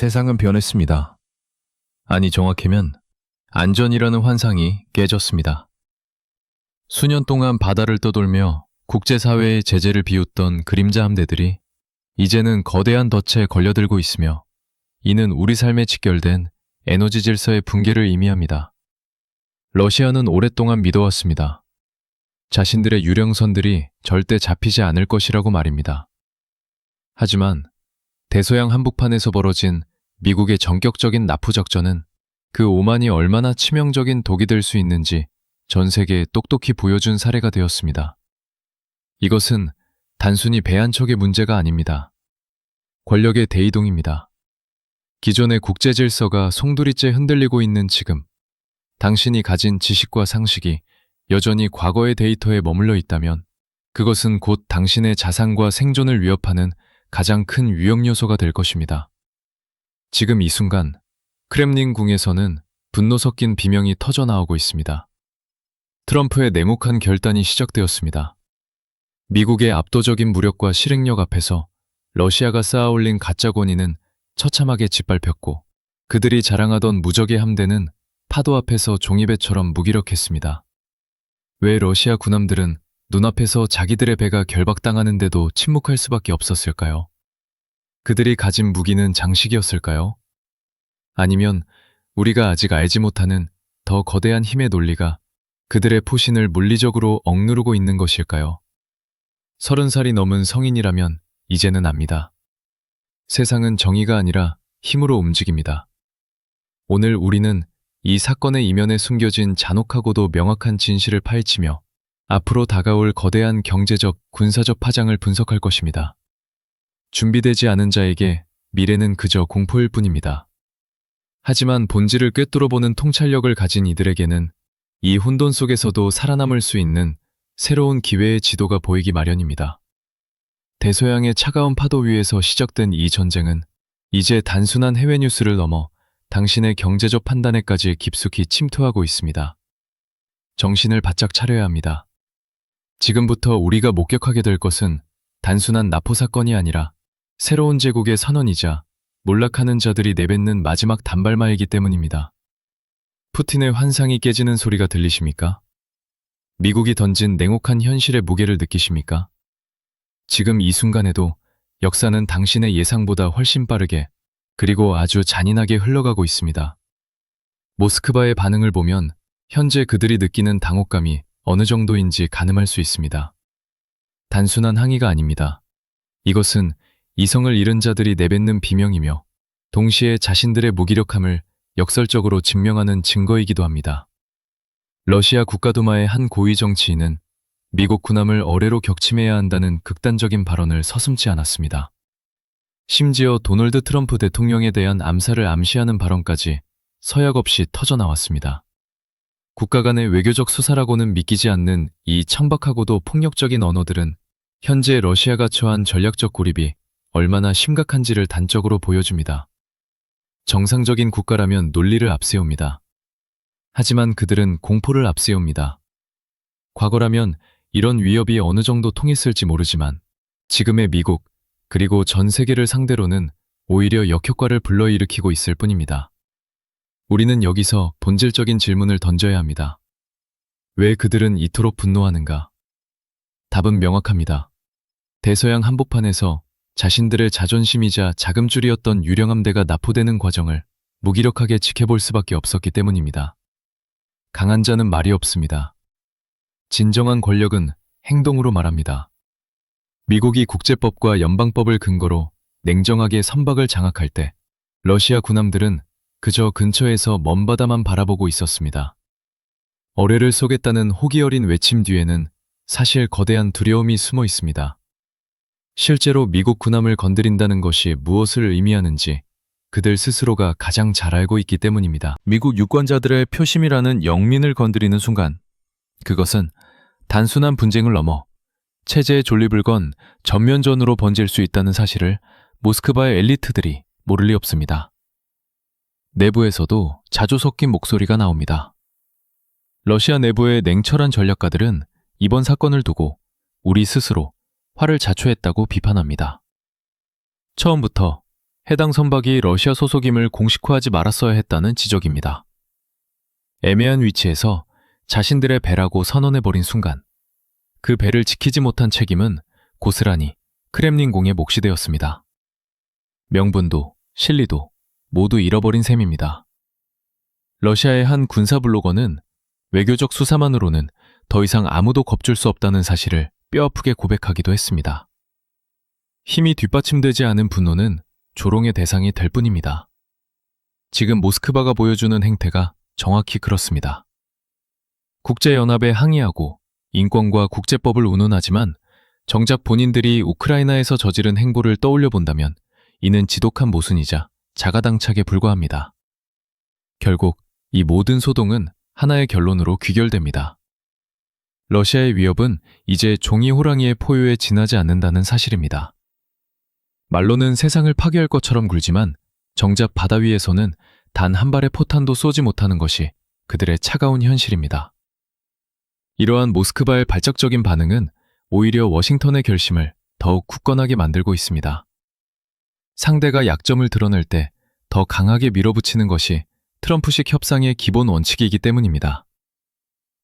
세상은 변했습니다. 아니, 정확히면 안전이라는 환상이 깨졌습니다. 수년 동안 바다를 떠돌며 국제사회의 제재를 비웃던 그림자 함대들이 이제는 거대한 덫에 걸려들고 있으며, 이는 우리 삶에 직결된 에너지 질서의 붕괴를 의미합니다. 러시아는 오랫동안 믿어왔습니다. 자신들의 유령선들이 절대 잡히지 않을 것이라고 말입니다. 하지만 대서양 한복판에서 벌어진 미국의 전격적인 납포 작전은 그 오만이 얼마나 치명적인 독이 될 수 있는지 전 세계에 똑똑히 보여준 사례가 되었습니다. 이것은 단순히 배 한 척의 문제가 아닙니다. 권력의 대이동입니다. 기존의 국제 질서가 송두리째 흔들리고 있는 지금, 당신이 가진 지식과 상식이 여전히 과거의 데이터에 머물러 있다면 그것은 곧 당신의 자산과 생존을 위협하는 가장 큰 위험 요소가 될 것입니다. 지금 이 순간 크렘린궁에서는 분노 섞인 비명이 터져나오고 있습니다. 트럼프의 냉혹한 결단이 시작되었습니다. 미국의 압도적인 무력과 실행력 앞에서 러시아가 쌓아올린 가짜 권위는 처참하게 짓밟혔고, 그들이 자랑하던 무적의 함대는 파도 앞에서 종이배처럼 무기력했습니다. 왜 러시아 군함들은 눈앞에서 자기들의 배가 결박당하는데도 침묵할 수밖에 없었을까요? 그들이 가진 무기는 장식이었을까요? 아니면 우리가 아직 알지 못하는 더 거대한 힘의 논리가 그들의 포신을 물리적으로 억누르고 있는 것일까요? 30살이 넘은 성인이라면 이제는 압니다. 세상은 정의가 아니라 힘으로 움직입니다. 오늘 우리는 이 사건의 이면에 숨겨진 잔혹하고도 명확한 진실을 파헤치며 앞으로 다가올 거대한 경제적, 군사적 파장을 분석할 것입니다. 준비되지 않은 자에게 미래는 그저 공포일 뿐입니다. 하지만 본질을 꿰뚫어보는 통찰력을 가진 이들에게는 이 혼돈 속에서도 살아남을 수 있는 새로운 기회의 지도가 보이기 마련입니다. 대서양의 차가운 파도 위에서 시작된 이 전쟁은 이제 단순한 해외 뉴스를 넘어 당신의 경제적 판단에까지 깊숙이 침투하고 있습니다. 정신을 바짝 차려야 합니다. 지금부터 우리가 목격하게 될 것은 단순한 납포 사건이 아니라 새로운 제국의 선언이자 몰락하는 자들이 내뱉는 마지막 단발마이기 때문입니다. 푸틴의 환상이 깨지는 소리가 들리십니까? 미국이 던진 냉혹한 현실의 무게를 느끼십니까? 지금 이 순간에도 역사는 당신의 예상보다 훨씬 빠르게, 그리고 아주 잔인하게 흘러가고 있습니다. 모스크바의 반응을 보면 현재 그들이 느끼는 당혹감이 어느 정도인지 가늠할 수 있습니다. 단순한 항의가 아닙니다. 이것은 이성을 잃은 자들이 내뱉는 비명이며 동시에 자신들의 무기력함을 역설적으로 증명하는 증거이기도 합니다. 러시아 국가두마의 한 고위 정치인은 미국 군함을 어뢰로 격침해야 한다는 극단적인 발언을 서슴지 않았습니다. 심지어 도널드 트럼프 대통령에 대한 암살을 암시하는 발언까지 서약 없이 터져나왔습니다. 국가 간의 외교적 수사라고는 믿기지 않는 이 천박하고도 폭력적인 언어들은 현재 러시아가 처한 전략적 고립이 얼마나 심각한지를 단적으로 보여줍니다. 정상적인 국가라면 논리를 앞세웁니다. 하지만 그들은 공포를 앞세웁니다. 과거라면 이런 위협이 어느 정도 통했을지 모르지만 지금의 미국, 그리고 전 세계를 상대로는 오히려 역효과를 불러일으키고 있을 뿐입니다. 우리는 여기서 본질적인 질문을 던져야 합니다. 왜 그들은 이토록 분노하는가? 답은 명확합니다. 대서양 한복판에서 자신들의 자존심이자 자금줄이었던 유령함대가 납포되는 과정을 무기력하게 지켜볼 수밖에 없었기 때문입니다. 강한 자는 말이 없습니다. 진정한 권력은 행동으로 말합니다. 미국이 국제법과 연방법을 근거로 냉정하게 선박을 장악할 때 러시아 군함들은 그저 근처에서 먼 바다만 바라보고 있었습니다. 어뢰를 쏘겠다는 호기 어린 외침 뒤에는 사실 거대한 두려움이 숨어 있습니다. 실제로 미국 군함을 건드린다는 것이 무엇을 의미하는지 그들 스스로가 가장 잘 알고 있기 때문입니다. 미국 유권자들의 표심이라는 영민을 건드리는 순간, 그것은 단순한 분쟁을 넘어 체제의 존립을 건 전면전으로 번질 수 있다는 사실을 모스크바의 엘리트들이 모를 리 없습니다. 내부에서도 자주 섞인 목소리가 나옵니다. 러시아 내부의 냉철한 전략가들은 이번 사건을 두고 우리 스스로 화를 자초했다고 비판합니다. 처음부터 해당 선박이 러시아 소속임을 공식화하지 말았어야 했다는 지적입니다. 애매한 위치에서 자신들의 배라고 선언해버린 순간 그 배를 지키지 못한 책임은 고스란히 크렘린궁의 몫이 되었습니다. 명분도 실리도 모두 잃어버린 셈입니다. 러시아의 한 군사 블로거는 외교적 수사만으로는 더 이상 아무도 겁줄 수 없다는 사실을 뼈아프게 고백하기도 했습니다. 힘이 뒷받침되지 않은 분노는 조롱의 대상이 될 뿐입니다. 지금 모스크바가 보여주는 행태가 정확히 그렇습니다. 국제연합에 항의하고 인권과 국제법을 운운하지만 정작 본인들이 우크라이나에서 저지른 행보를 떠올려 본다면 이는 지독한 모순이자 자가당착에 불과합니다. 결국 이 모든 소동은 하나의 결론으로 귀결됩니다. 러시아의 위협은 이제 종이 호랑이의 포효에 지나지 않는다는 사실입니다. 말로는 세상을 파괴할 것처럼 굴지만 정작 바다 위에서는 단 한 발의 포탄도 쏘지 못하는 것이 그들의 차가운 현실입니다. 이러한 모스크바의 발작적인 반응은 오히려 워싱턴의 결심을 더욱 굳건하게 만들고 있습니다. 상대가 약점을 드러낼 때 더 강하게 밀어붙이는 것이 트럼프식 협상의 기본 원칙이기 때문입니다.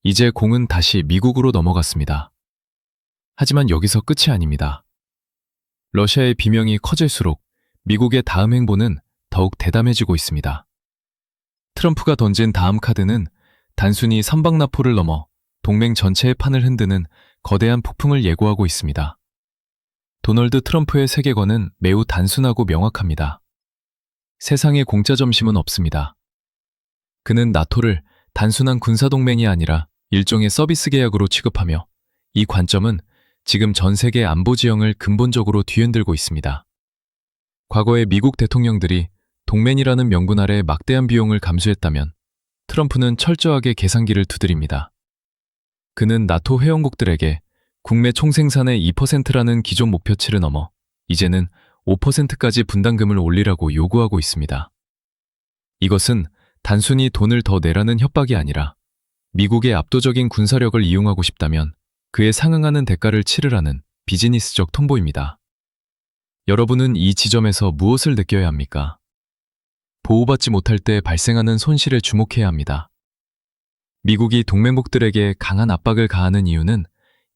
이제 공은 다시 미국으로 넘어갔습니다. 하지만 여기서 끝이 아닙니다. 러시아의 비명이 커질수록 미국의 다음 행보는 더욱 대담해지고 있습니다. 트럼프가 던진 다음 카드는 단순히 선박나포를 넘어 동맹 전체의 판을 흔드는 거대한 폭풍을 예고하고 있습니다. 도널드 트럼프의 세계관은 매우 단순하고 명확합니다. 세상에 공짜 점심은 없습니다. 그는 나토를 단순한 군사동맹이 아니라 일종의 서비스 계약으로 취급하며 이 관점은 지금 전 세계 안보 지형을 근본적으로 뒤흔들고 있습니다. 과거의 미국 대통령들이 동맹이라는 명분 아래 막대한 비용을 감수했다면 트럼프는 철저하게 계산기를 두드립니다. 그는 나토 회원국들에게 국내 총생산의 2%라는 기존 목표치를 넘어 이제는 5%까지 분담금을 올리라고 요구하고 있습니다. 이것은 단순히 돈을 더 내라는 협박이 아니라 미국의 압도적인 군사력을 이용하고 싶다면 그에 상응하는 대가를 치르라는 비즈니스적 통보입니다. 여러분은 이 지점에서 무엇을 느껴야 합니까? 보호받지 못할 때 발생하는 손실에 주목해야 합니다. 미국이 동맹국들에게 강한 압박을 가하는 이유는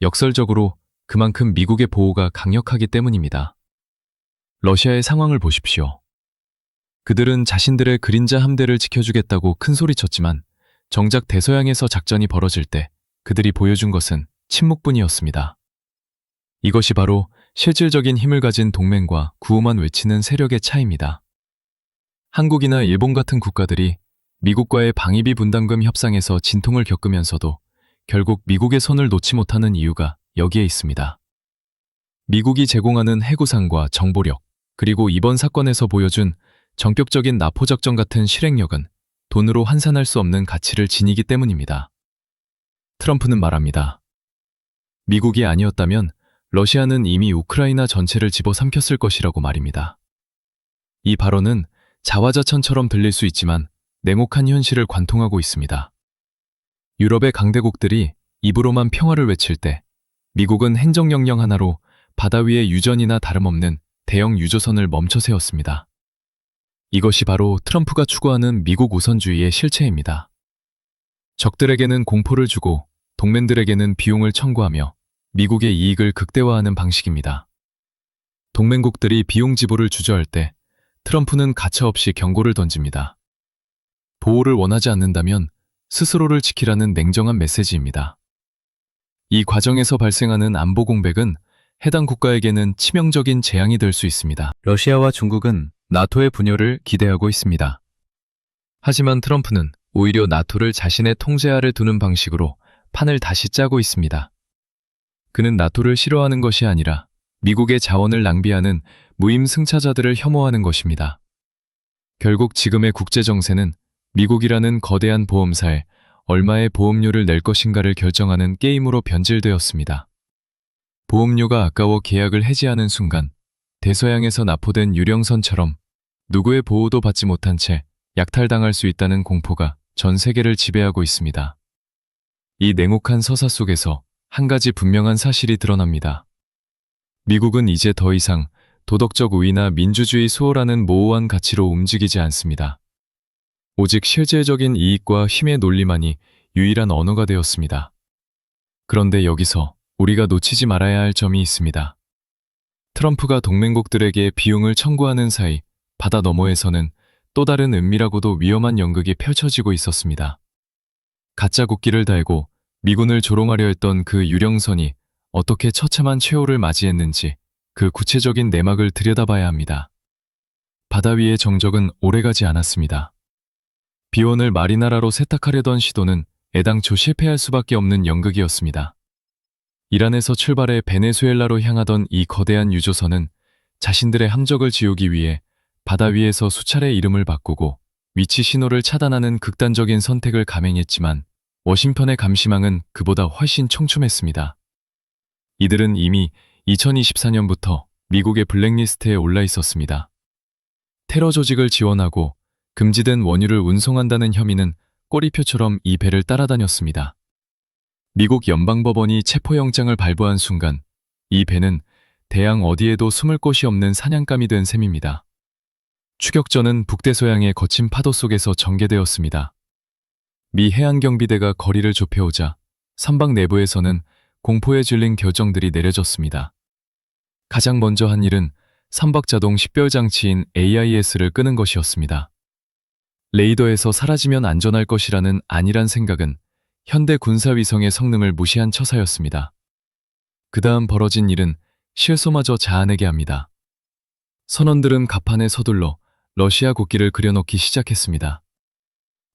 역설적으로 그만큼 미국의 보호가 강력하기 때문입니다. 러시아의 상황을 보십시오. 그들은 자신들의 그림자 함대를 지켜주겠다고 큰소리쳤지만 정작 대서양에서 작전이 벌어질 때 그들이 보여준 것은 침묵뿐이었습니다. 이것이 바로 실질적인 힘을 가진 동맹과 구호만 외치는 세력의 차이입니다. 한국이나 일본 같은 국가들이 미국과의 방위비 분담금 협상에서 진통을 겪으면서도 결국 미국의 손을 놓지 못하는 이유가 여기에 있습니다. 미국이 제공하는 해구상과 정보력, 그리고 이번 사건에서 보여준 전격적인 나포작전 같은 실행력은 돈으로 환산할 수 없는 가치를 지니기 때문입니다. 트럼프는 말합니다. 미국이 아니었다면 러시아는 이미 우크라이나 전체를 집어삼켰을 것이라고 말입니다. 이 발언은 자화자찬처럼 들릴 수 있지만 냉혹한 현실을 관통하고 있습니다. 유럽의 강대국들이 입으로만 평화를 외칠 때 미국은 행정명령 하나로 바다 위의 유전이나 다름없는 대형 유조선을 멈춰 세웠습니다. 이것이 바로 트럼프가 추구하는 미국 우선주의의 실체입니다. 적들에게는 공포를 주고 동맹들에게는 비용을 청구하며 미국의 이익을 극대화하는 방식입니다. 동맹국들이 비용 지불을 주저할 때 트럼프는 가차없이 경고를 던집니다. 보호를 원하지 않는다면 스스로를 지키라는 냉정한 메시지입니다. 이 과정에서 발생하는 안보 공백은 해당 국가에게는 치명적인 재앙이 될 수 있습니다. 러시아와 중국은 나토의 분열을 기대하고 있습니다. 하지만 트럼프는 오히려 나토를 자신의 통제 아래 두는 방식으로 판을 다시 짜고 있습니다. 그는 나토를 싫어하는 것이 아니라 미국의 자원을 낭비하는 무임승차자들을 혐오하는 것입니다. 결국 지금의 국제정세는 미국이라는 거대한 보험사에 얼마의 보험료를 낼 것인가를 결정하는 게임으로 변질되었습니다. 보험료가 아까워 계약을 해지하는 순간 대서양에서 납포된 유령선처럼 누구의 보호도 받지 못한 채 약탈당할 수 있다는 공포가 전 세계를 지배하고 있습니다. 이 냉혹한 서사 속에서 한 가지 분명한 사실이 드러납니다. 미국은 이제 더 이상 도덕적 우위나 민주주의 수호라는 모호한 가치로 움직이지 않습니다. 오직 실질적인 이익과 힘의 논리만이 유일한 언어가 되었습니다. 그런데 여기서 우리가 놓치지 말아야 할 점이 있습니다. 트럼프가 동맹국들에게 비용을 청구하는 사이 바다 너머에서는 또 다른 은밀하고도 위험한 연극이 펼쳐지고 있었습니다. 가짜 국기를 달고 미군을 조롱하려 했던 그 유령선이 어떻게 처참한 최후를 맞이했는지 그 구체적인 내막을 들여다봐야 합니다. 바다 위의 정적은 오래가지 않았습니다. 비원을 마리나라로 세탁하려던 시도는 애당초 실패할 수밖에 없는 연극이었습니다. 이란에서 출발해 베네수엘라로 향하던 이 거대한 유조선은 자신들의 함적을 지우기 위해 바다 위에서 수차례 이름을 바꾸고 위치 신호를 차단하는 극단적인 선택을 감행했지만 워싱턴의 감시망은 그보다 훨씬 촘촘했습니다. 이들은 이미 2024년부터 미국의 블랙리스트에 올라 있었습니다. 테러 조직을 지원하고 금지된 원유를 운송한다는 혐의는 꼬리표처럼 이 배를 따라다녔습니다. 미국 연방법원이 체포영장을 발부한 순간 이 배는 대양 어디에도 숨을 곳이 없는 사냥감이 된 셈입니다. 추격전은 북대서양의 거친 파도 속에서 전개되었습니다. 미 해안경비대가 거리를 좁혀오자 선박 내부에서는 공포에 질린 결정들이 내려졌습니다. 가장 먼저 한 일은 선박 자동 식별장치인 AIS를 끄는 것이었습니다. 레이더에서 사라지면 안전할 것이라는 안일한 생각은 현대 군사위성의 성능을 무시한 처사였습니다. 그 다음 벌어진 일은 실소마저 자아내게 합니다. 선원들은 갑판에 서둘러 러시아 국기를 그려넣기 시작했습니다.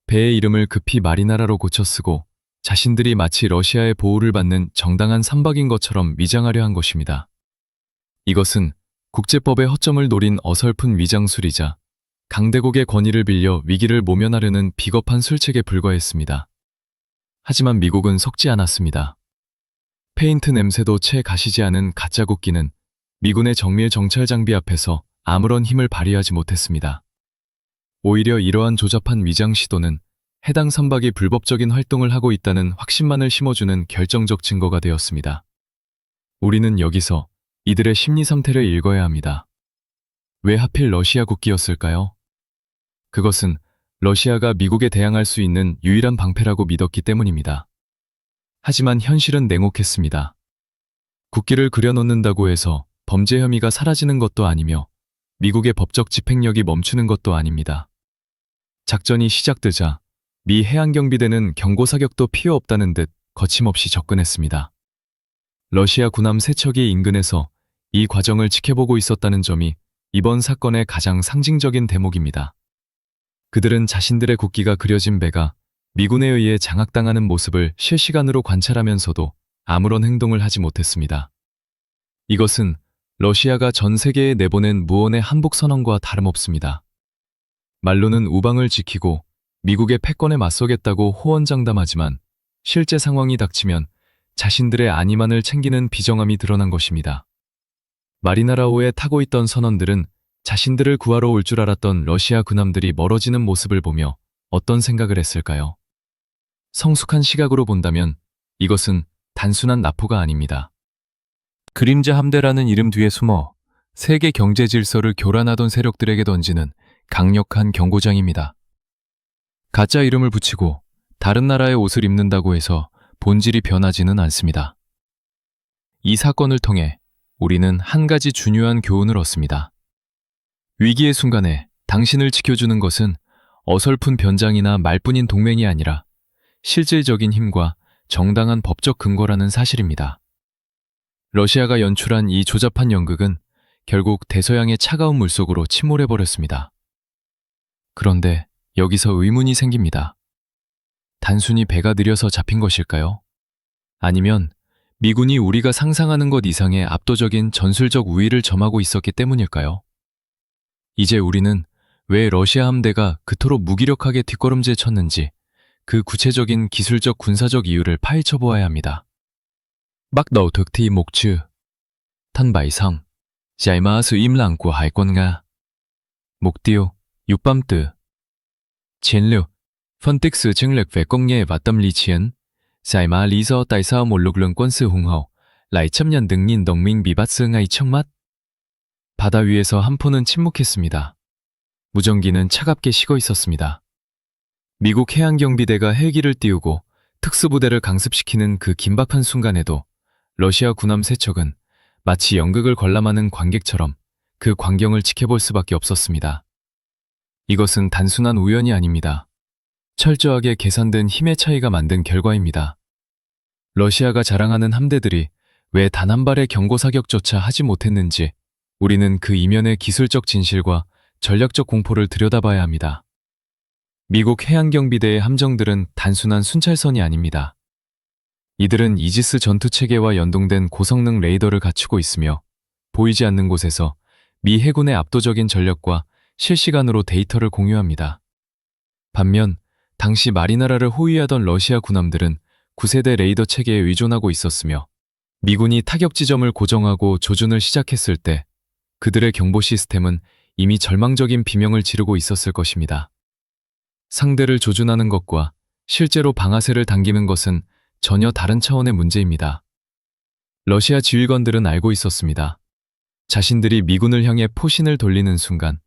배의 이름을 급히 마리나라로 고쳐 쓰고 자신들이 마치 러시아의 보호를 받는 정당한 선박인 것처럼 위장하려 한 것입니다. 이것은 국제법의 허점을 노린 어설픈 위장술이자 강대국의 권위를 빌려 위기를 모면하려는 비겁한 술책에 불과했습니다. 하지만 미국은 속지 않았습니다. 페인트 냄새도 채 가시지 않은 가짜 국기는 미군의 정밀 정찰 장비 앞에서 아무런 힘을 발휘하지 못했습니다. 오히려 이러한 조잡한 위장 시도는 해당 선박이 불법적인 활동을 하고 있다는 확신만을 심어주는 결정적 증거가 되었습니다. 우리는 여기서 이들의 심리 상태를 읽어야 합니다. 왜 하필 러시아 국기였을까요? 그것은 러시아가 미국에 대항할 수 있는 유일한 방패라고 믿었기 때문입니다. 하지만 현실은 냉혹했습니다. 국기를 그려놓는다고 해서 범죄 혐의가 사라지는 것도 아니며 미국의 법적 집행력이 멈추는 것도 아닙니다. 작전이 시작되자 미 해안경비대는 경고사격도 필요 없다는 듯 거침없이 접근했습니다. 러시아 군함 3척이 인근에서 이 과정을 지켜보고 있었다는 점이 이번 사건의 가장 상징적인 대목입니다. 그들은 자신들의 국기가 그려진 배가 미군에 의해 장악당하는 모습을 실시간으로 관찰하면서도 아무런 행동을 하지 못했습니다. 이것은 러시아가 전 세계에 내보낸 무언의 한복선언과 다름없습니다. 말로는 우방을 지키고 미국의 패권에 맞서겠다고 호언장담하지만 실제 상황이 닥치면 자신들의 안위만을 챙기는 비정함이 드러난 것입니다. 마리나라호에 타고 있던 선원들은 자신들을 구하러 올 줄 알았던 러시아 군함들이 멀어지는 모습을 보며 어떤 생각을 했을까요? 성숙한 시각으로 본다면 이것은 단순한 납포가 아닙니다. 그림자 함대라는 이름 뒤에 숨어 세계 경제 질서를 교란하던 세력들에게 던지는 강력한 경고장입니다. 가짜 이름을 붙이고 다른 나라의 옷을 입는다고 해서 본질이 변하지는 않습니다. 이 사건을 통해 우리는 한 가지 중요한 교훈을 얻습니다. 위기의 순간에 당신을 지켜주는 것은 어설픈 변장이나 말뿐인 동맹이 아니라 실질적인 힘과 정당한 법적 근거라는 사실입니다. 러시아가 연출한 이 조잡한 연극은 결국 대서양의 차가운 물속으로 침몰해버렸습니다. 그런데 여기서 의문이 생깁니다. 단순히 배가 느려서 잡힌 것일까요? 아니면 미군이 우리가 상상하는 것 이상의 압도적인 전술적 우위를 점하고 있었기 때문일까요? 이제 우리는 왜 러시아 함대가 그토록 무기력하게 뒷걸음질 쳤는지 그 구체적인 기술적 군사적 이유를 파헤쳐 보아야 합니다. Bắt đầu thực thi mục chưa? Thanh bại xong, giải mã sự im lặng của Hải quân Nga. Mục tiêu, Dục băm tử. Chiến lược, phân tích sự chênh lệch về công nghệ và tâm lý chiến. Giải mã lý do tại sao một lực lượng quân sự hùng hậu lại chấp nhận đứng nhìn đồng minh bị bắt giữ ngay trước mắt. 바다 위에서 함포는 침묵했습니다. 무전기는 차갑게 식어 있었습니다. 미국 해양경비대가 헬기를 띄우고 특수부대를 강습시키는 그 긴박한 순간에도 러시아 군함 세척은 마치 연극을 관람하는 관객처럼 그 광경을 지켜볼 수밖에 없었습니다. 이것은 단순한 우연이 아닙니다. 철저하게 계산된 힘의 차이가 만든 결과입니다. 러시아가 자랑하는 함대들이 왜 단 한 발의 경고 사격조차 하지 못했는지 우리는 그 이면의 기술적 진실과 전략적 공포를 들여다봐야 합니다. 미국 해양경비대의 함정들은 단순한 순찰선이 아닙니다. 이들은 이지스 전투체계와 연동된 고성능 레이더를 갖추고 있으며 보이지 않는 곳에서 미 해군의 압도적인 전력과 실시간으로 데이터를 공유합니다. 반면 당시 마리나라를 호위하던 러시아 군함들은 9세대 레이더 체계에 의존하고 있었으며 미군이 타격 지점을 고정하고 조준을 시작했을 때 그들의 경보 시스템은 이미 절망적인 비명을 지르고 있었을 것입니다. 상대를 조준하는 것과 실제로 방아쇠를 당기는 것은 전혀 다른 차원의 문제입니다. 러시아 지휘관들은 알고 있었습니다. 자신들이 미군을 향해 포신을 돌리는 순간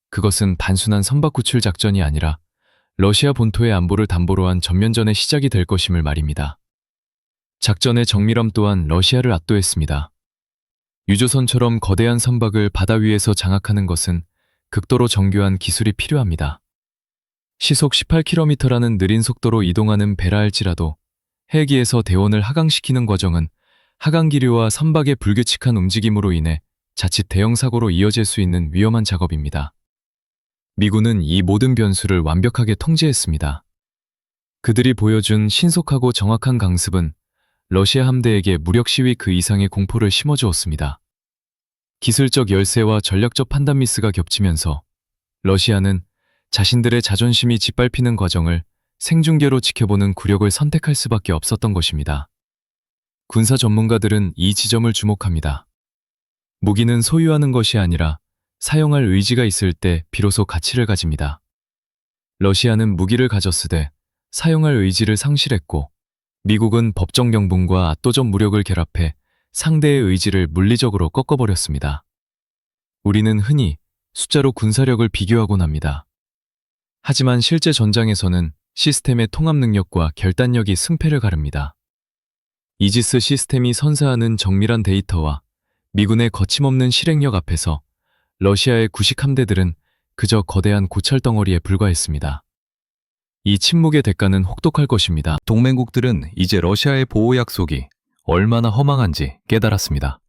그것은 단순한 선박 구출 작전이 아니라 러시아 본토의 안보를 담보로 한 전면전의 시작이 될 것임을 말입니다. 작전의 정밀함 또한 러시아를 압도했습니다. 유조선처럼 거대한 선박을 바다 위에서 장악하는 것은 극도로 정교한 기술이 필요합니다. 시속 18km라는 느린 속도로 이동하는 배라 할지라도 헬기에서 대원을 하강시키는 과정은 하강기류와 선박의 불규칙한 움직임으로 인해 자칫 대형 사고로 이어질 수 있는 위험한 작업입니다. 미군은 이 모든 변수를 완벽하게 통제했습니다. 그들이 보여준 신속하고 정확한 강습은 러시아 함대에게 무력 시위 그 이상의 공포를 심어주었습니다. 기술적 열세와 전략적 판단 미스가 겹치면서 러시아는 자신들의 자존심이 짓밟히는 과정을 생중계로 지켜보는 굴욕을 선택할 수밖에 없었던 것입니다. 군사 전문가들은 이 지점을 주목합니다. 무기는 소유하는 것이 아니라 사용할 의지가 있을 때 비로소 가치를 가집니다. 러시아는 무기를 가졌으되 사용할 의지를 상실했고 미국은 법정 명분과 압도적 무력을 결합해 상대의 의지를 물리적으로 꺾어버렸습니다. 우리는 흔히 숫자로 군사력을 비교하곤 합니다. 하지만 실제 전장에서는 시스템의 통합 능력과 결단력이 승패를 가릅니다. 이지스 시스템이 선사하는 정밀한 데이터와 미군의 거침없는 실행력 앞에서 러시아의 구식 함대들은 그저 거대한 고철 덩어리에 불과했습니다. 이 침묵의 대가는 혹독할 것입니다. 동맹국들은 이제 러시아의 보호 약속이 얼마나 허망한지 깨달았습니다.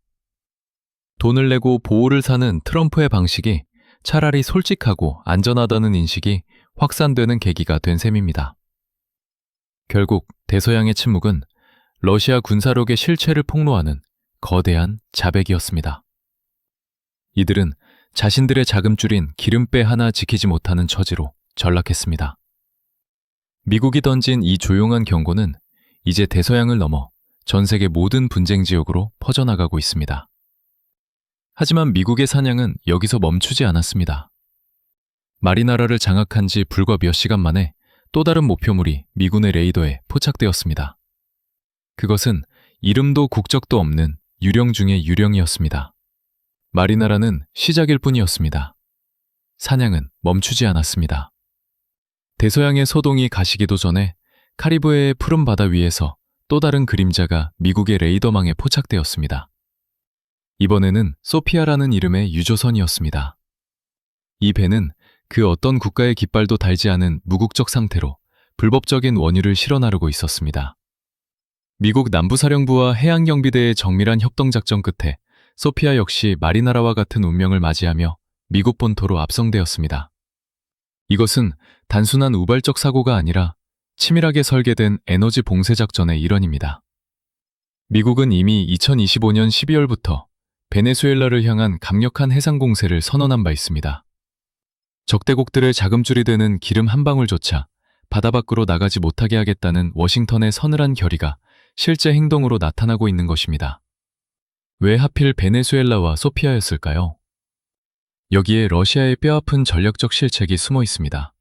돈을 내고 보호를 사는 트럼프의 방식이 차라리 솔직하고 안전하다는 인식이 확산되는 계기가 된 셈입니다. 결국 대서양의 침묵은 러시아 군사력의 실체를 폭로하는 거대한 자백이었습니다. 이들은 자신들의 자금줄인 기름배 하나 지키지 못하는 처지로 전락했습니다. 미국이 던진 이 조용한 경고는 이제 대서양을 넘어 전 세계 모든 분쟁 지역으로 퍼져나가고 있습니다. 하지만 미국의 사냥은 여기서 멈추지 않았습니다. 마리나라를 장악한 지 불과 몇 시간 만에 또 다른 목표물이 미군의 레이더에 포착되었습니다. 그것은 이름도 국적도 없는 유령 중의 유령이었습니다. 마리나라는 시작일 뿐이었습니다. 사냥은 멈추지 않았습니다. 대서양의 소동이 가시기도 전에 카리브해의 푸른 바다 위에서 또 다른 그림자가 미국의 레이더망에 포착되었습니다. 이번에는 소피아라는 이름의 유조선이었습니다. 이 배는 그 어떤 국가의 깃발도 달지 않은 무국적 상태로 불법적인 원유를 실어 나르고 있었습니다. 미국 남부사령부와 해양경비대의 정밀한 협동작전 끝에 소피아 역시 마리나라와 같은 운명을 맞이하며 미국 본토로 압송되었습니다. 이것은 단순한 우발적 사고가 아니라 치밀하게 설계된 에너지 봉쇄 작전의 일환입니다. 미국은 이미 2025년 12월부터 베네수엘라를 향한 강력한 해상 공세를 선언한 바 있습니다. 적대국들의 자금줄이 되는 기름 한 방울조차 바다 밖으로 나가지 못하게 하겠다는 워싱턴의 서늘한 결의가 실제 행동으로 나타나고 있는 것입니다. 왜 하필 베네수엘라와 소피아였을까요? 여기에 러시아의 뼈아픈 전략적 실책이 숨어 있습니다.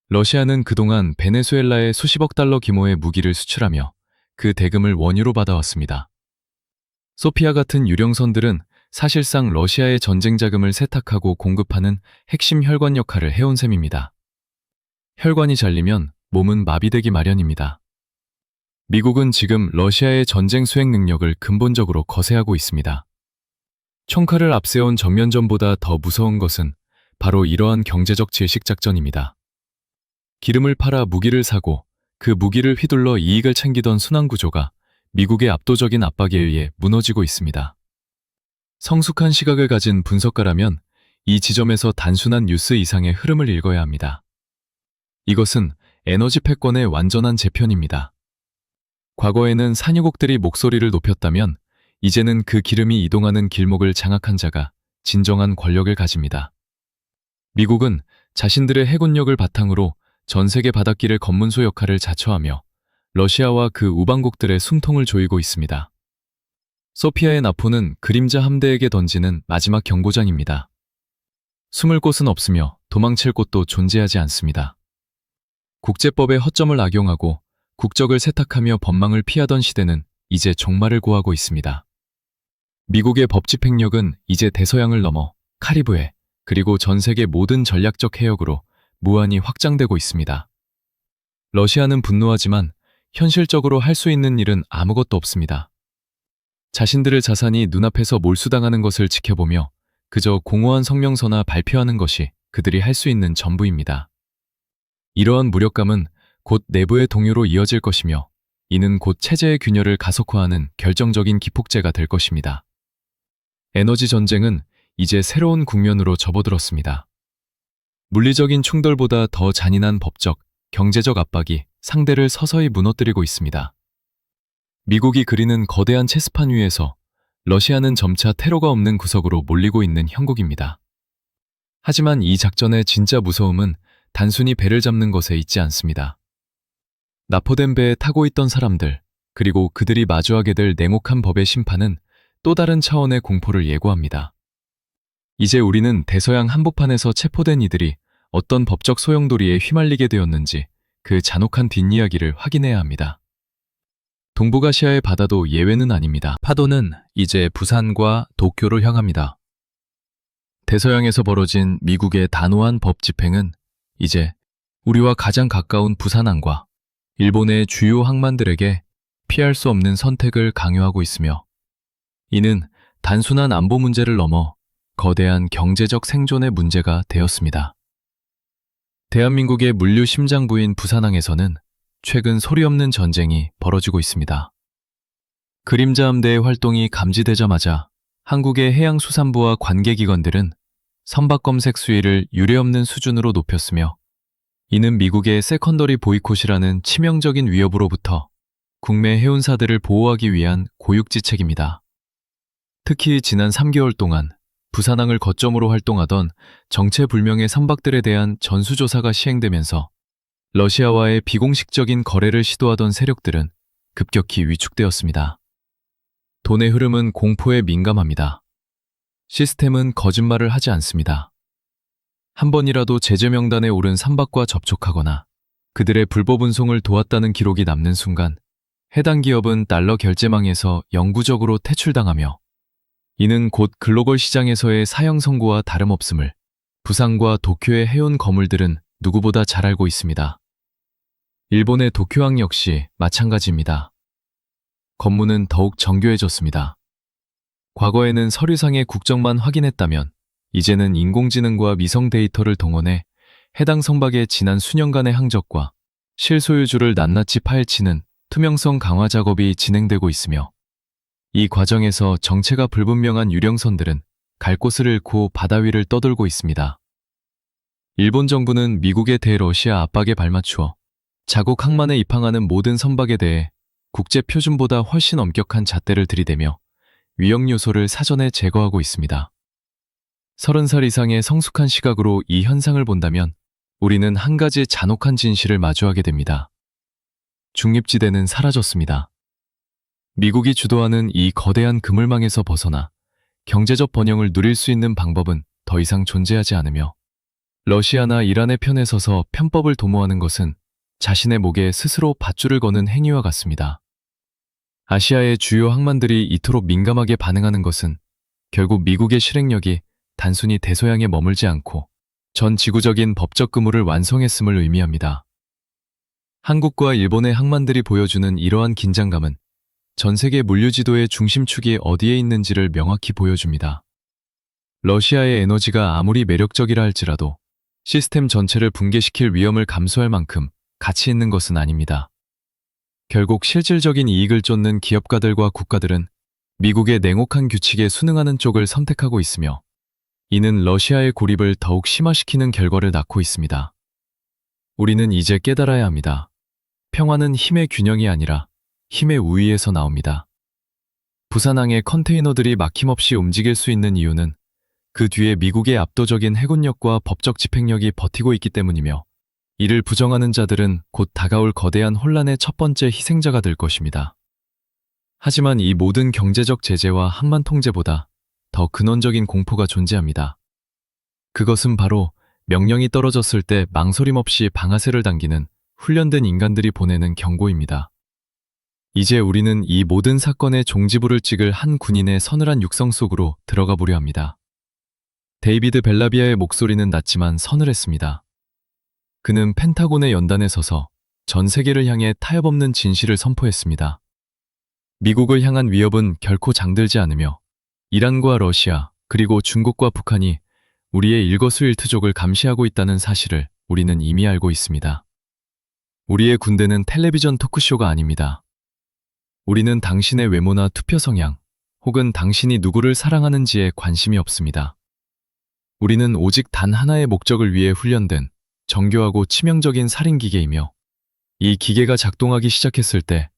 러시아는 그동안 베네수엘라에 수십억 달러 규모의 무기를 수출하며 그 대금을 원유로 받아왔습니다. 소피아 같은 유령선들은 사실상 러시아의 전쟁 자금을 세탁하고 공급하는 핵심 혈관 역할을 해온 셈입니다. 혈관이 잘리면 몸은 마비되기 마련입니다. 미국은 지금 러시아의 전쟁 수행 능력을 근본적으로 거세하고 있습니다. 총칼을 앞세운 전면전보다 더 무서운 것은 바로 이러한 경제적 질식작전입니다. 기름을 팔아 무기를 사고 그 무기를 휘둘러 이익을 챙기던 순환구조가 미국의 압도적인 압박에 의해 무너지고 있습니다. 성숙한 시각을 가진 분석가라면 이 지점에서 단순한 뉴스 이상의 흐름을 읽어야 합니다. 이것은 에너지 패권의 완전한 재편입니다. 과거에는 산유국들이 목소리를 높였다면 이제는 그 기름이 이동하는 길목을 장악한 자가 진정한 권력을 가집니다. 미국은 자신들의 해군력을 바탕으로 전 세계 바닷길의 검문소 역할을 자처하며 러시아와 그 우방국들의 숨통을 조이고 있습니다. 소피아의 나포는 그림자 함대에게 던지는 마지막 경고장입니다. 숨을 곳은 없으며 도망칠 곳도 존재하지 않습니다. 국제법의 허점을 악용하고 국적을 세탁하며 법망을 피하던 시대는 이제 종말을 고하고 있습니다. 미국의 법 집행력은 이제 대서양을 넘어 카리브해 그리고 전 세계 모든 전략적 해역으로 무한히 확장되고 있습니다. 러시아는 분노하지만 현실적으로 할 수 있는 일은 아무것도 없습니다. 자신들의 자산이 눈앞에서 몰수당하는 것을 지켜보며 그저 공허한 성명서나 발표하는 것이 그들이 할 수 있는 전부입니다. 이러한 무력감은 곧 내부의 동요로 이어질 것이며 이는 곧 체제의 균열을 가속화하는 결정적인 기폭제가 될 것입니다. 에너지 전쟁은 이제 새로운 국면으로 접어들었습니다. 물리적인 충돌보다 더 잔인한 법적, 경제적 압박이 상대를 서서히 무너뜨리고 있습니다. 미국이 그리는 거대한 체스판 위에서 러시아는 점차 테러가 없는 구석으로 몰리고 있는 형국입니다. 하지만 이 작전의 진짜 무서움은 단순히 배를 잡는 것에 있지 않습니다. 납포된 배에 타고 있던 사람들, 그리고 그들이 마주하게 될 냉혹한 법의 심판은 또 다른 차원의 공포를 예고합니다. 이제 우리는 대서양 한복판에서 체포된 이들이 어떤 법적 소용돌이에 휘말리게 되었는지 그 잔혹한 뒷이야기를 확인해야 합니다. 동북아시아의 바다도 예외는 아닙니다. 파도는 이제 부산과 도쿄로 향합니다. 대서양에서 벌어진 미국의 단호한 법 집행은 이제 우리와 가장 가까운 부산항과 일본의 주요 항만들에게 피할 수 없는 선택을 강요하고 있으며 이는 단순한 안보 문제를 넘어 거대한 경제적 생존의 문제가 되었습니다. 대한민국의 물류 심장부인 부산항에서는 최근 소리 없는 전쟁이 벌어지고 있습니다. 그림자 함대의 활동이 감지되자마자 한국의 해양수산부와 관계기관들은 선박 검색 수위를 유례없는 수준으로 높였으며 이는 미국의 세컨더리 보이콧이라는 치명적인 위협으로부터 국내 해운사들을 보호하기 위한 고육지책입니다. 특히 지난 3개월 동안 부산항을 거점으로 활동하던 정체불명의 선박들에 대한 전수조사가 시행되면서 러시아와의 비공식적인 거래를 시도하던 세력들은 급격히 위축되었습니다. 돈의 흐름은 공포에 민감합니다. 시스템은 거짓말을 하지 않습니다. 한 번이라도 제재 명단에 오른 선박과 접촉하거나 그들의 불법 운송을 도왔다는 기록이 남는 순간 해당 기업은 달러 결제망에서 영구적으로 퇴출당하며 이는 곧 글로벌 시장에서의 사형 선고와 다름없음을 부산과 도쿄의 해운 거물들은 누구보다 잘 알고 있습니다. 일본의 도쿄항 역시 마찬가지입니다. 검문은 더욱 정교해졌습니다. 과거에는 서류상의 국적만 확인했다면 이제는 인공지능과 위성 데이터를 동원해 해당 선박의 지난 수년간의 항적과 실소유주를 낱낱이 파헤치는 투명성 강화 작업이 진행되고 있으며 이 과정에서 정체가 불분명한 유령선들은 갈 곳을 잃고 바다 위를 떠돌고 있습니다. 일본 정부는 미국의 대러시아 압박에 발맞추어 자국 항만에 입항하는 모든 선박에 대해 국제 표준보다 훨씬 엄격한 잣대를 들이대며 위험 요소를 사전에 제거하고 있습니다. 30살 이상의 성숙한 시각으로 이 현상을 본다면 우리는 한 가지 잔혹한 진실을 마주하게 됩니다. 중립지대는 사라졌습니다. 미국이 주도하는 이 거대한 그물망에서 벗어나 경제적 번영을 누릴 수 있는 방법은 더 이상 존재하지 않으며 러시아나 이란의 편에 서서 편법을 도모하는 것은 자신의 목에 스스로 밧줄을 거는 행위와 같습니다. 아시아의 주요 항만들이 이토록 민감하게 반응하는 것은 결국 미국의 실행력이 단순히 대서양에 머물지 않고 전 지구적인 법적 의무를 완성했음을 의미합니다. 한국과 일본의 항만들이 보여주는 이러한 긴장감은 전 세계 물류지도의 중심축이 어디에 있는지를 명확히 보여줍니다. 러시아의 에너지가 아무리 매력적이라 할지라도 시스템 전체를 붕괴시킬 위험을 감수할 만큼 가치 있는 것은 아닙니다. 결국 실질적인 이익을 쫓는 기업가들과 국가들은 미국의 냉혹한 규칙에 순응하는 쪽을 선택하고 있으며 이는 러시아의 고립을 더욱 심화시키는 결과를 낳고 있습니다. 우리는 이제 깨달아야 합니다. 평화는 힘의 균형이 아니라 힘의 우위에서 나옵니다. 부산항의 컨테이너들이 막힘없이 움직일 수 있는 이유는 그 뒤에 미국의 압도적인 해군력과 법적 집행력이 버티고 있기 때문이며 이를 부정하는 자들은 곧 다가올 거대한 혼란의 첫 번째 희생자가 될 것입니다. 하지만 이 모든 경제적 제재와 항만 통제보다 더 근원적인 공포가 존재합니다. 그것은 바로 명령이 떨어졌을 때 망설임 없이 방아쇠를 당기는 훈련된 인간들이 보내는 경고입니다. 이제 우리는 이 모든 사건의 종지부를 찍을 한 군인의 서늘한 육성 속으로 들어가 보려 합니다. 데이비드 벨라비아의 목소리는 낮지만 서늘했습니다. 그는 펜타곤의 연단에 서서 전 세계를 향해 타협 없는 진실을 선포했습니다. 미국을 향한 위협은 결코 장들지 않으며 이란과 러시아 그리고 중국과 북한이 우리의 일거수일투족을 감시하고 있다는 사실을 우리는 이미 알고 있습니다. 우리의 군대는 텔레비전 토크쇼가 아닙니다. 우리는 당신의 외모나 투표 성향 혹은 당신이 누구를 사랑하는지에 관심이 없습니다. 우리는 오직 단 하나의 목적을 위해 훈련된 정교하고 치명적인 살인기계이며 이 기계가 작동하기 시작했을 때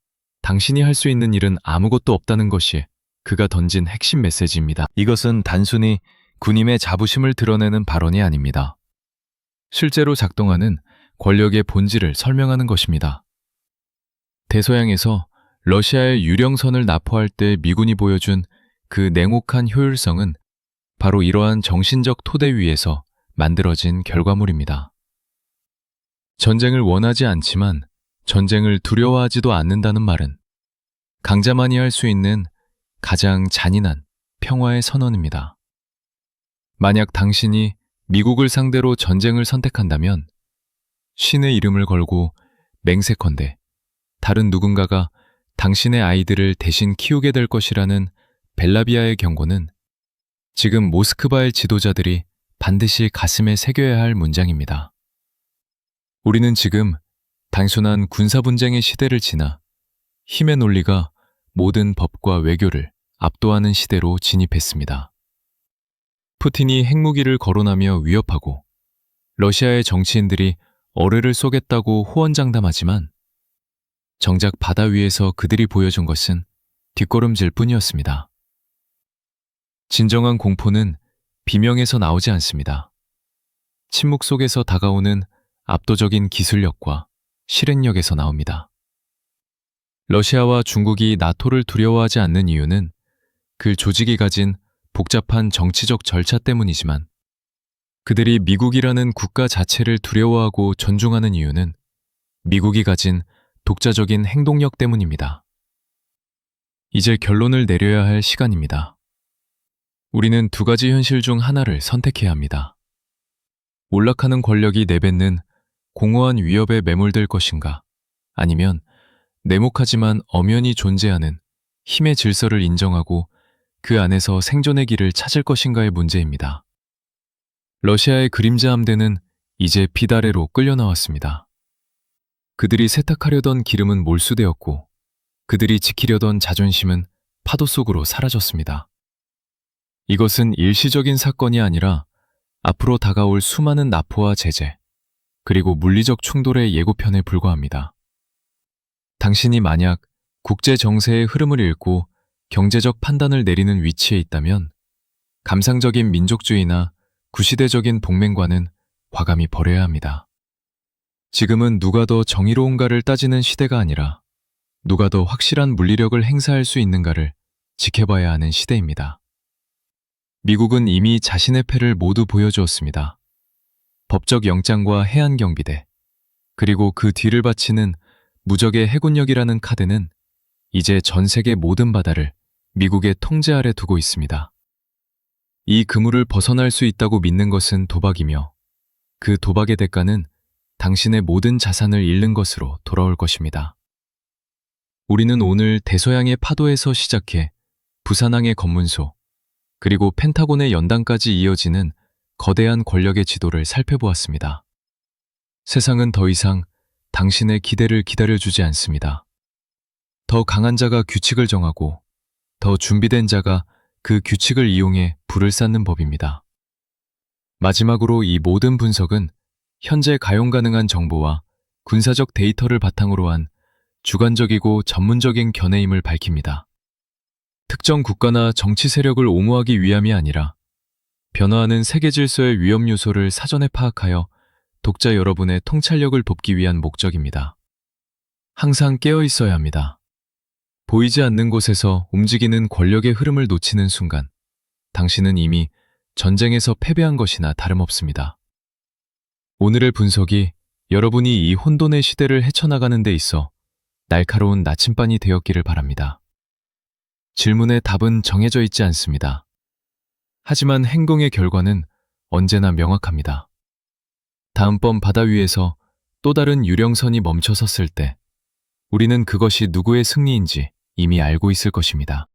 당신이 할 수 있는 일은 아무것도 없다는 것이 그가 던진 핵심 메시지입니다. 이것은 단순히 군임의 자부심을 드러내는 발언이 아닙니다. 실제로 작동하는 권력의 본질을 설명하는 것입니다. 대서양에서 러시아의 유령선을 납포할 때 미군이 보여준 그 냉혹한 효율성은 바로 이러한 정신적 토대 위에서 만들어진 결과물입니다. 전쟁을 원하지 않지만 전쟁을 두려워하지도 않는다는 말은 강자만이 할 수 있는 가장 잔인한 평화의 선언입니다. 만약 당신이 미국을 상대로 전쟁을 선택한다면 신의 이름을 걸고 맹세컨대 다른 누군가가 당신의 아이들을 대신 키우게 될 것이라는 벨라비아의 경고는 지금 모스크바의 지도자들이 반드시 가슴에 새겨야 할 문장입니다. 우리는 지금 단순한 군사분쟁의 시대를 지나 힘의 논리가 모든 법과 외교를 압도하는 시대로 진입했습니다. 푸틴이 핵무기를 거론하며 위협하고 러시아의 정치인들이 어뢰를 쏘겠다고 호언장담하지만 정작 바다 위에서 그들이 보여준 것은 뒷걸음질 뿐이었습니다. 진정한 공포는 비명에서 나오지 않습니다. 침묵 속에서 다가오는 압도적인 기술력과 실행력에서 나옵니다. 러시아와 중국이 나토를 두려워하지 않는 이유는 그 조직이 가진 복잡한 정치적 절차 때문이지만 그들이 미국이라는 국가 자체를 두려워하고 존중하는 이유는 미국이 가진 독자적인 행동력 때문입니다. 이제 결론을 내려야 할 시간입니다. 우리는 두 가지 현실 중 하나를 선택해야 합니다. 몰락하는 권력이 내뱉는 공허한 위협에 매몰될 것인가, 아니면 냉혹하지만 엄연히 존재하는 힘의 질서를 인정하고 그 안에서 생존의 길을 찾을 것인가의 문제입니다. 러시아의 그림자 함대는 이제 빛 아래로 끌려 나왔습니다. 그들이 세탁하려던 기름은 몰수되었고 그들이 지키려던 자존심은 파도 속으로 사라졌습니다. 이것은 일시적인 사건이 아니라 앞으로 다가올 수많은 납포와 제재, 그리고 물리적 충돌의 예고편에 불과합니다. 당신이 만약 국제 정세의 흐름을 읽고 경제적 판단을 내리는 위치에 있다면 감상적인 민족주의나 구시대적인 복맹과는 과감히 버려야 합니다. 지금은 누가 더 정의로운가를 따지는 시대가 아니라 누가 더 확실한 물리력을 행사할 수 있는가를 지켜봐야 하는 시대입니다. 미국은 이미 자신의 패를 모두 보여주었습니다. 법적 영장과 해안경비대, 그리고 그 뒤를 바치는 무적의 해군력이라는 카드는 이제 전 세계 모든 바다를 미국의 통제 아래 두고 있습니다. 이 그물을 벗어날 수 있다고 믿는 것은 도박이며 그 도박의 대가는 당신의 모든 자산을 잃는 것으로 돌아올 것입니다. 우리는 오늘 대서양의 파도에서 시작해 부산항의 검문소, 그리고 펜타곤의 연단까지 이어지는 거대한 권력의 지도를 살펴보았습니다. 세상은 더 이상 당신의 기대를 기다려주지 않습니다. 더 강한 자가 규칙을 정하고 더 준비된 자가 그 규칙을 이용해 불을 쌓는 법입니다. 마지막으로 이 모든 분석은 현재 가용 가능한 정보와 군사적 데이터를 바탕으로 한 주관적이고 전문적인 견해임을 밝힙니다. 특정 국가나 정치 세력을 옹호하기 위함이 아니라 변화하는 세계 질서의 위험 요소를 사전에 파악하여 독자 여러분의 통찰력을 돕기 위한 목적입니다. 항상 깨어 있어야 합니다. 보이지 않는 곳에서 움직이는 권력의 흐름을 놓치는 순간, 당신은 이미 전쟁에서 패배한 것이나 다름없습니다. 오늘의 분석이 여러분이 이 혼돈의 시대를 헤쳐나가는 데 있어 날카로운 나침반이 되었기를 바랍니다. 질문의 답은 정해져 있지 않습니다. 하지만 행동의 결과는 언제나 명확합니다. 다음번 바다 위에서 또 다른 유령선이 멈춰 섰을 때 우리는 그것이 누구의 승리인지 이미 알고 있을 것입니다.